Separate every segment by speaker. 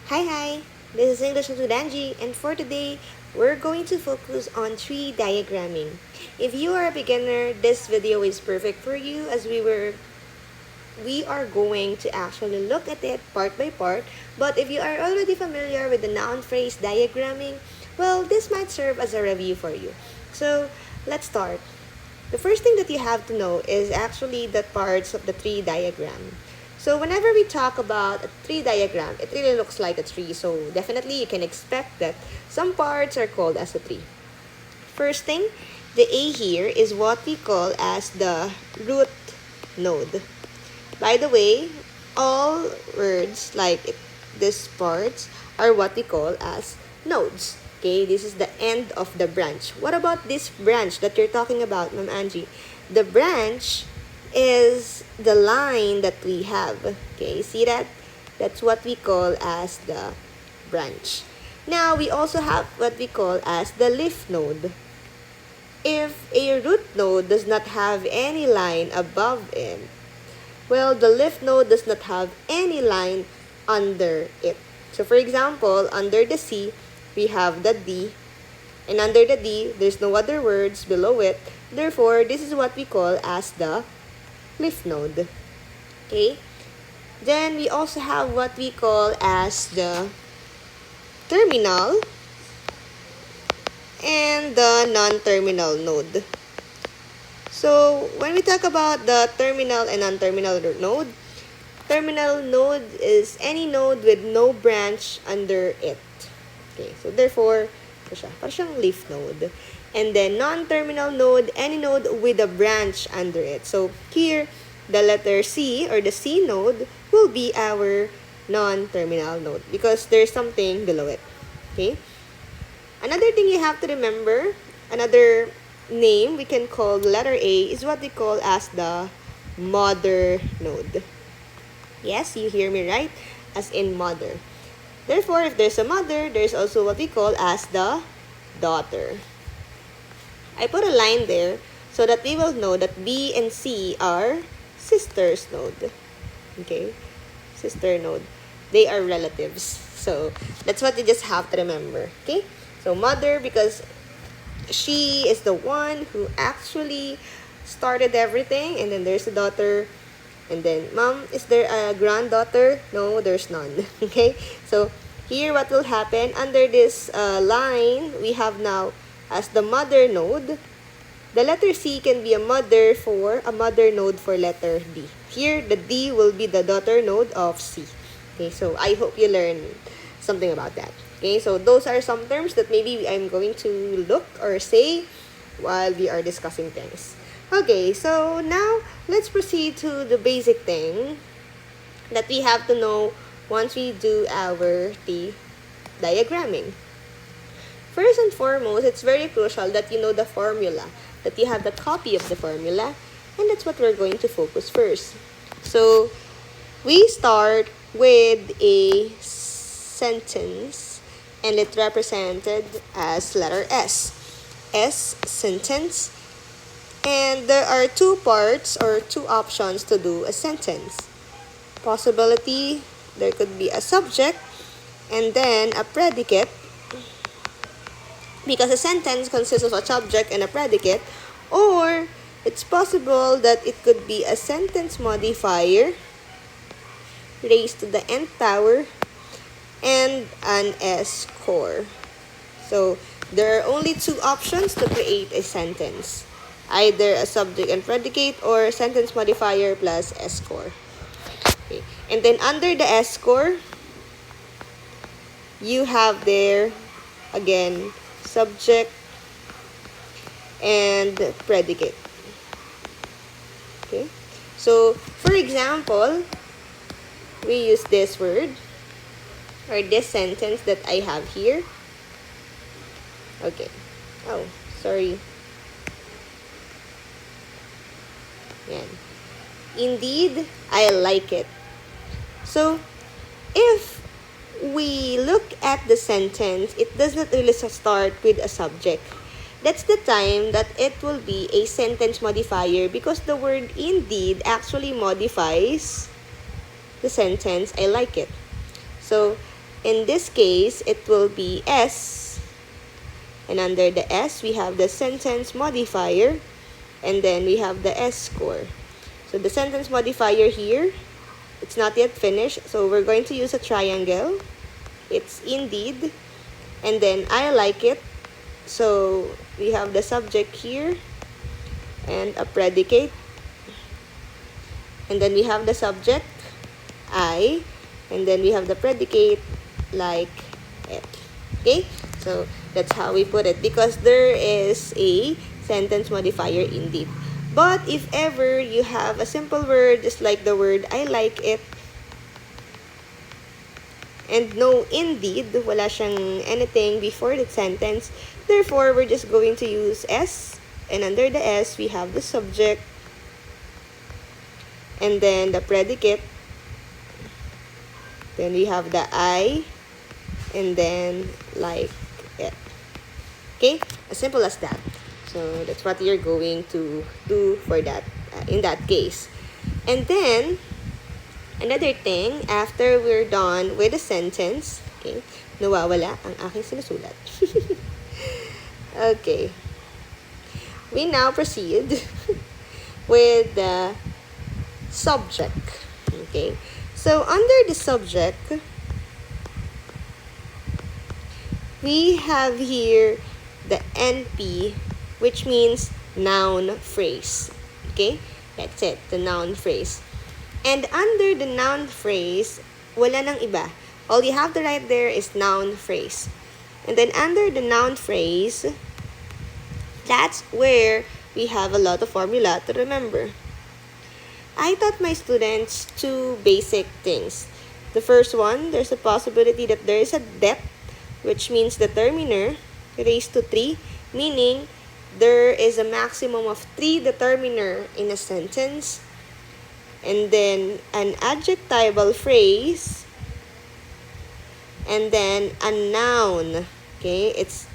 Speaker 1: Hi, this is English with Angie, and for today, we're going to focus on tree diagramming. If you are a beginner, this video is perfect for you as we are going to actually look at it part by part. But if you are already familiar with the noun phrase diagramming, well, this might serve as a review for you. So, let's start. The first thing that you have to know is actually the parts of the tree diagram. So whenever we talk about a tree diagram, it really looks like a tree. So definitely you can expect that some parts are called as a tree. First thing, the A here is what we call as the root node. By the way, all words like these parts are what we call as nodes. Okay, this is the end of the branch. What about this branch that you're talking about, Ma'am Angie? The branch is the line that we have. Okay, see that? That's what we call as the branch. Now, we also have what we call as the leaf node. If a root node does not have any line above it, well, the leaf node does not have any line under it. So, for example, under the C, we have the D, and under the D, there's no other words below it. Therefore, this is what we call as the leaf node. Okay? Then, we also have what we call as the terminal and the non-terminal node. So, when we talk about the terminal and non-terminal node, terminal node is any node with no branch under it. Okay, so therefore, parang siyang leaf node. And then non-terminal node, any node with a branch under it. So here, the letter C or the C node will be our non-terminal node because there's something below it. Okay? Another thing you have to remember, another name we can call the letter A is what we call as the mother node. Yes, you hear me right? As in mother. Therefore, if there's a mother, there's also what we call as the daughter. I put a line there so that we will know that B and C are sisters node. Okay? Sister node. They are relatives. So, that's what you just have to remember. Okay? So, mother because she is the one who actually started everything. And then there's a daughter. And then, mom, is there a granddaughter? No, there's none. Okay? So, here what will happen, under this line, we have now as the mother node. The letter C can be a mother node for letter D. Here, the D will be the daughter node of C. Okay, so I hope you learned something about that. Okay, so those are some terms that maybe I'm going to look or say while we are discussing things. Okay, so now let's proceed to the basic thing that we have to know once we do our T diagramming. First and foremost, it's very crucial that you know the formula, that you have the copy of the formula, and that's what we're going to focus first. So, we start with a sentence, and it's represented as letter S. S, sentence. And there are two parts or two options to do a sentence. Possibility, there could be a subject, and then a predicate, because a sentence consists of a subject and a predicate, or it's possible that it could be a sentence modifier raised to the nth power and an S core. So there are only two options to create a sentence, either a subject and predicate or sentence modifier plus S core. Okay. And then under the S core, you have there again subject and predicate. Okay, so for example, we use this word or this sentence that I have here. Okay, oh, sorry. Yan. Indeed, I like it. So, if we look at the sentence, it does not really start with a subject. That's the time that it will be a sentence modifier because the word indeed actually modifies the sentence, I like it. So, In this case, it will be S. And under the S, we have the sentence modifier. And then we have the S score. So the sentence modifier here, it's not yet finished. So we're going to use a triangle. It's indeed. And then I like it. So we have the subject here and a predicate. And then we have the subject, I. And then we have the predicate, like it. Okay? So that's how we put it. Because there is a sentence modifier indeed. But if ever you have a simple word, just like the word I like it, and no indeed, wala siyang anything before the sentence, therefore, we're just going to use S. And under the S, we have the subject, and then the predicate, then we have the I, and then like it. Okay? As simple as that. So that's what you're going to do for that, in that case. And then, another thing, after we're done with the sentence, okay, nawawala ang aking sinusulat. Okay. We now proceed with the subject. Okay. So, under the subject, we have here the NP, which means noun phrase. Okay? That's it, the noun phrase. And under the noun phrase, wala nang iba. All you have to write there is noun phrase. And then under the noun phrase, that's where we have a lot of formula to remember. I taught my students two basic things. The first one, there's a possibility that there is a det, which means determiner raised to 3, meaning there is a maximum of 3 determiner in a sentence. And then an adjectival phrase, and then a noun. Okay, it's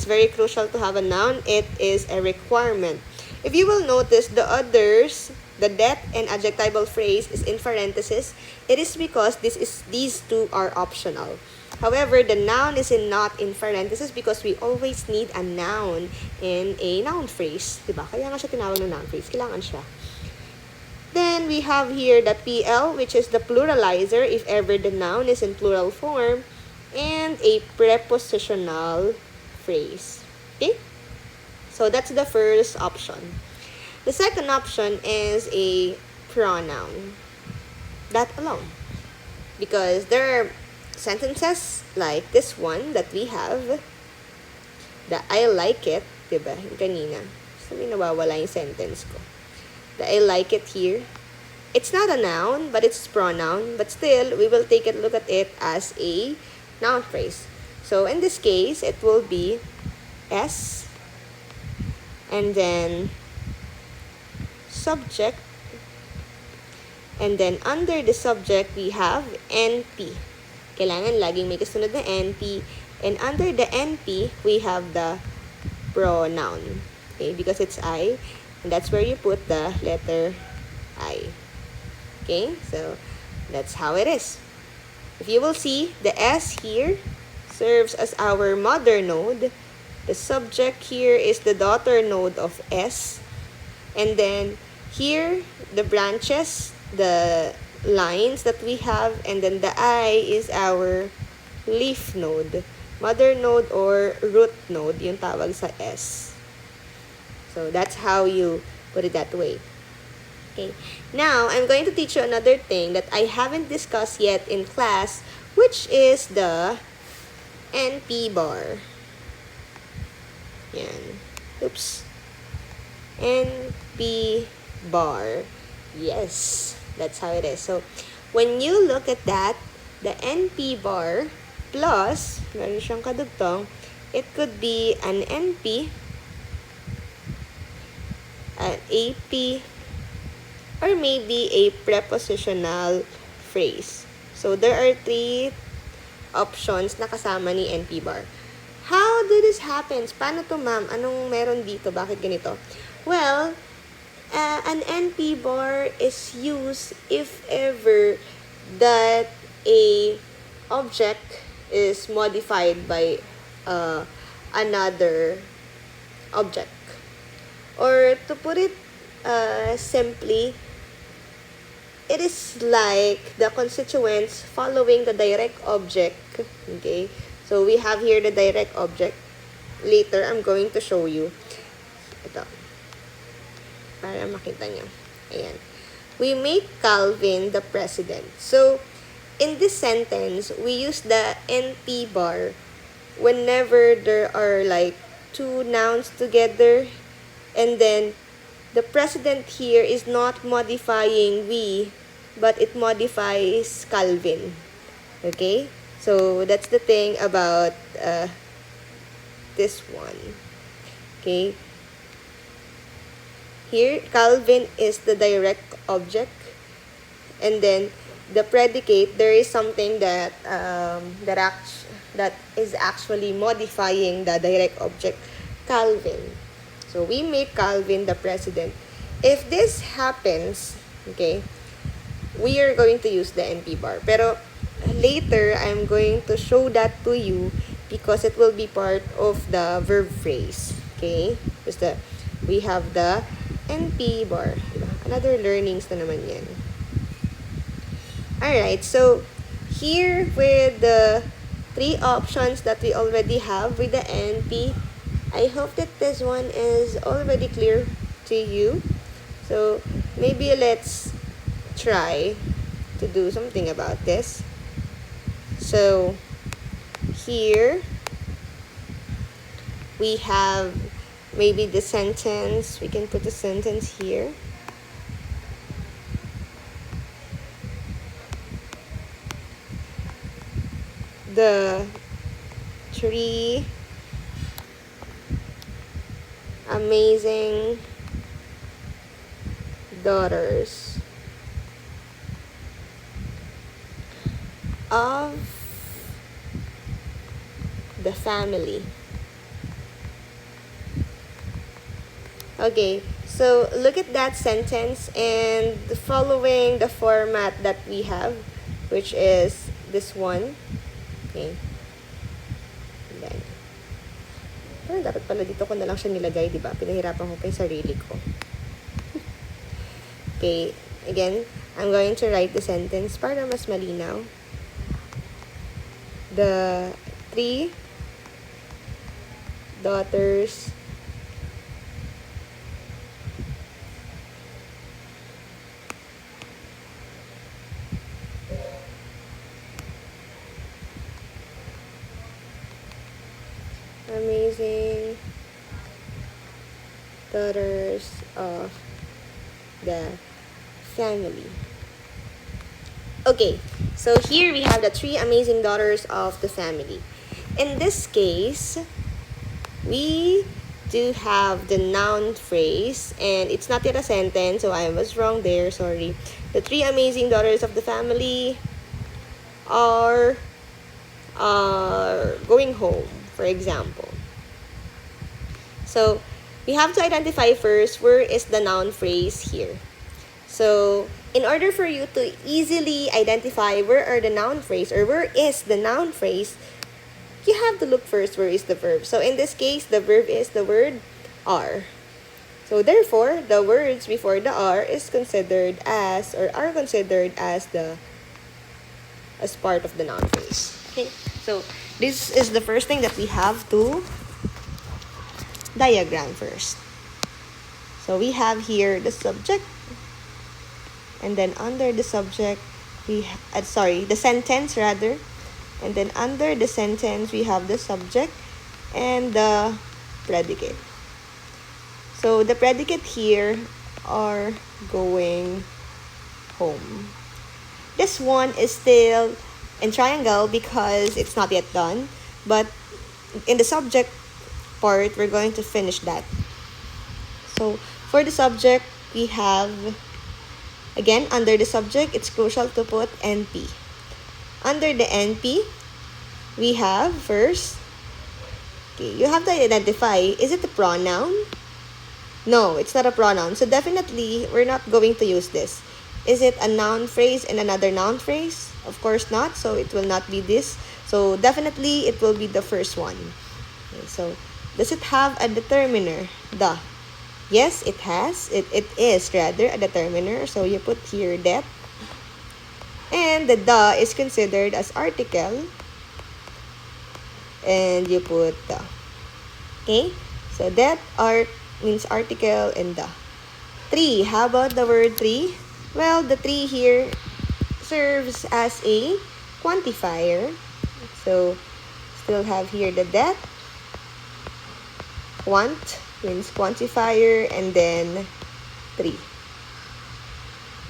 Speaker 1: very crucial to have a noun. It is a requirement. If you will notice, the others, the det and adjectival phrase is in parentheses. It is because these two are optional. However, the noun is not in parentheses because we always need a noun in a noun phrase. Diba? Kaya nga siya tinawag na noun phrase. Kailangan siya. Then, we have here the PL, which is the pluralizer if ever the noun is in plural form, and a prepositional phrase. Okay? So, that's the first option. The second option is a pronoun. That alone. Because there are sentences like this one that we have, the I like it, diba? Yung kanina. So, may nawawala yung sentence ko. The I like it here. It's not a noun, but it's pronoun. But still, we will take a look at it as a noun phrase. So, in this case, it will be S, and then subject, and then under the subject, we have NP. Kailangan laging may kasunod na NP. And under the NP, we have the pronoun. Okay, because it's I. And that's where you put the letter I. Okay, so that's how it is. If you will see, the S here serves as our mother node. The subject here is the daughter node of S. And then here, the branches, the lines that we have, and then the I is our leaf node. Mother node or root node, yung tawag sa S. So, that's how you put it that way. Okay. Now, I'm going to teach you another thing that I haven't discussed yet in class, which is the NP bar. Yan. Oops. NP bar. Yes. That's how it is. So, when you look at that, the NP bar plus, meron siyang kadugtong, it could be an NP, an AP, or maybe a prepositional phrase. So, there are 3 options na kasama ni NP bar. How do this happen? Paano to, ma'am? Anong meron dito? Bakit ganito? Well, an NP bar is used if ever that a object is modified by another object. Or to put it simply, it is like the constituents following the direct object. Okay, so we have here the direct object. Later, I'm going to show you. Ito. Para makita nyo. Ayan. We make Calvin the president. So, in this sentence, we use the NP bar whenever there are like two nouns together, and then the president here is not modifying we, but it modifies Calvin. Okay? So, that's the thing about this one. Okay? Here, Calvin is the direct object, and then the predicate, there is something that that is actually modifying the direct object, Calvin. So we make Calvin the president. If this happens, okay, we are going to use the NP bar. Pero later, I'm going to show that to you because it will be part of the verb phrase. Okay? Because we have the NP bar. Diba? Another learnings na naman yan. Alright, so here with the three options that we already have with the NP, I hope that this one is already clear to you. So maybe let's try to do something about this. So here we have maybe the sentence. We can put the sentence here. The three amazing daughters of the family. Okay, so look at that sentence and following the format that we have, which is this one. Okay. And then, pero dapat pala dito ko na lang siya nilagay, di ba? Pinahirapan ko pa yung sarili ko. Okay, again, I'm going to write the sentence para mas malinaw. The three daughters amazing daughters of the family. Okay, so here we have the three amazing daughters of the family. In this case, we do have the noun phrase, and it's not yet a sentence, so I was wrong there, sorry. The three amazing daughters of the family are going home, for example. So, we have to identify first where is the noun phrase here. So, in order for you to easily identify where are the noun phrase or where is the noun phrase, you have to look first where is the verb. So, in this case, the verb is the word are. So, therefore, the words before the are is considered as or are considered as part of the noun phrase. Okay? So, this is the first thing that we have to diagram first. So, we have here the subject, and then under the subject, the sentence rather, and then under the sentence, we have the subject and the predicate. So, the predicate here are going home. This one is still in triangle because it's not yet done, but in the subject part, we're going to finish that. So, for the subject, we have, again, under the subject, it's crucial to put NP. Under the NP, we have first, okay, you have to identify, is it a pronoun? No, it's not a pronoun. So, definitely, we're not going to use this. Is it a noun phrase and another noun phrase? Of course not, so it will not be this. So definitely it will be the first one. Okay, so does it have a determiner? The. Yes, it has. It is rather a determiner. So you put here that. And the is considered as article. And you put the. Okay? So that means article and the. Tree. How about the word tree? Well, the tree here serves as a quantifier. So, still have here the that. Quant means quantifier, and then tree.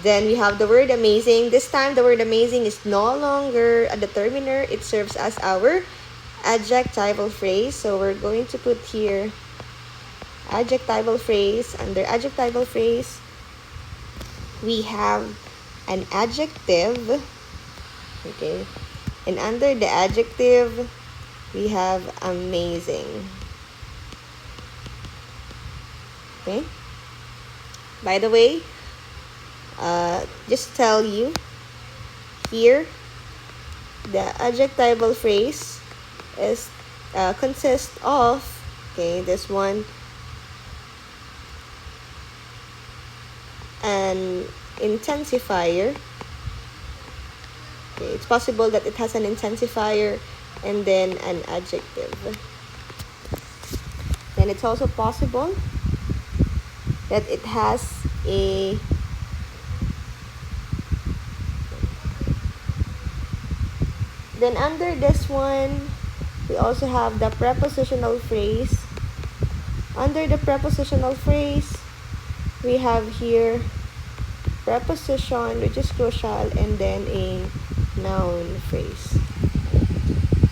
Speaker 1: Then we have the word amazing. This time, the word amazing is no longer a determiner. It serves as our adjectival phrase. So, we're going to put here adjectival phrase. Under adjectival phrase, we have an adjective. Okay. And under the adjective, we have amazing. Okay. By the way, just tell you here, the adjectival phrase is consists of, okay, this one, an intensifier. Okay, it's possible that it has an intensifier and then an adjective. Then it's also possible that it has a then under this one, we also have the prepositional phrase. Under the prepositional phrase, we have here preposition, which is crucial, and then a noun phrase.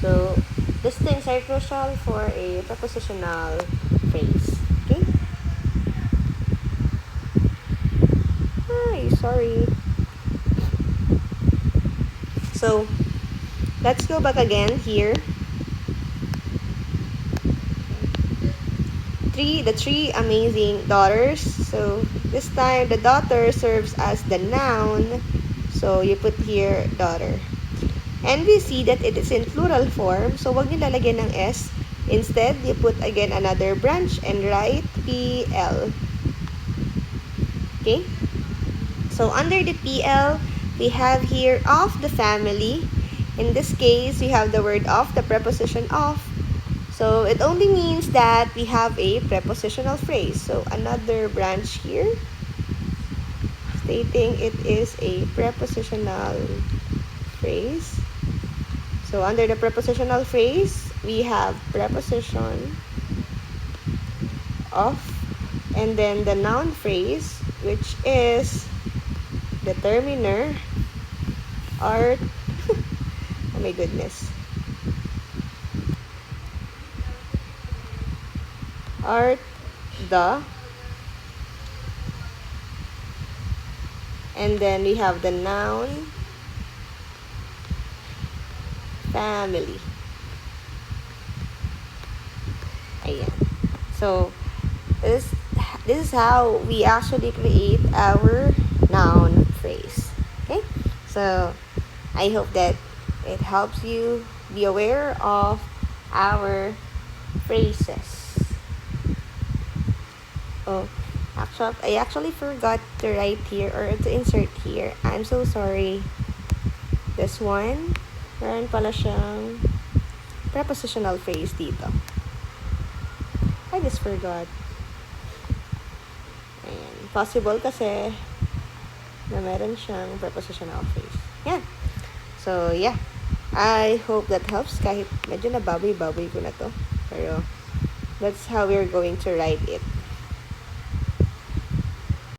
Speaker 1: So, these things are crucial for a prepositional phrase. Okay? Hi, sorry. So, let's go back again here. The three amazing daughters. So, this time, the daughter serves as the noun. So, you put here, daughter. And we see that it is in plural form. So, wag niyo lalagyan ng S. Instead, you put again another branch and write PL. Okay? So, under the PL, we have here of the family. In this case, we have the word of, the preposition of. So, it only means that we have a prepositional phrase. So, another branch here stating it is a prepositional phrase. So, under the prepositional phrase, we have preposition of, and then the noun phrase, which is determiner, art, oh my goodness, art, the, and then we have the noun, family. Ayan. So, this is how we actually create our noun phrase. Okay? So, I hope that it helps you be aware of our phrases. Oh, I actually forgot to write here or to insert here. I'm so sorry. This one, meron pala siyang prepositional phrase dito. I just forgot. Ayan. Possible kasi na meron siyang prepositional phrase. Yan. So, yeah. I hope that helps kahit medyo nababoy-baboy ko na to. Pero, that's how we're going to write it.